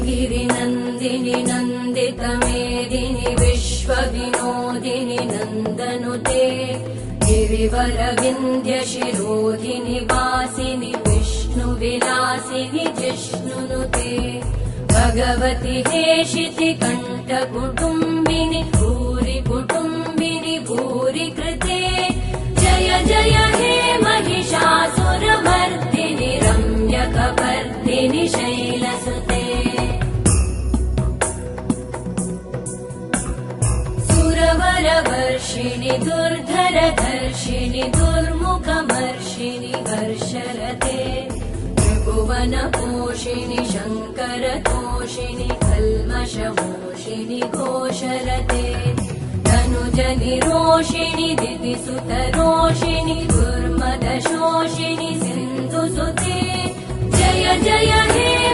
गिरिनन्दिनि नन्दितमेदिनि विश्वविनोदिनि नन्दनुते गिरिवरविन्ध्यशिरोधिनि वासिनि विष्णुविलासिनि जिष्णुनुते भगवति हेशिति कण्ठकुटुम्बिनि भूरि कुटुम्बिनि भूरि कृते जय जय हे महिषासुरमर्दिनि रम्यकपर्दिनि शैलसुते सुरवरवर्षिणि दुर्धरधर्षिणि दुर्मुखमर्षिणि हर्षरते त्रिभुवनपोषिणि शङ्करतोषिणि कल्मषमोषिणि घोषरते तनुजनिरोषिणि दितिसुतरोषिणि दुर्मदशोषिणि सिन्धुसुते जय जय हे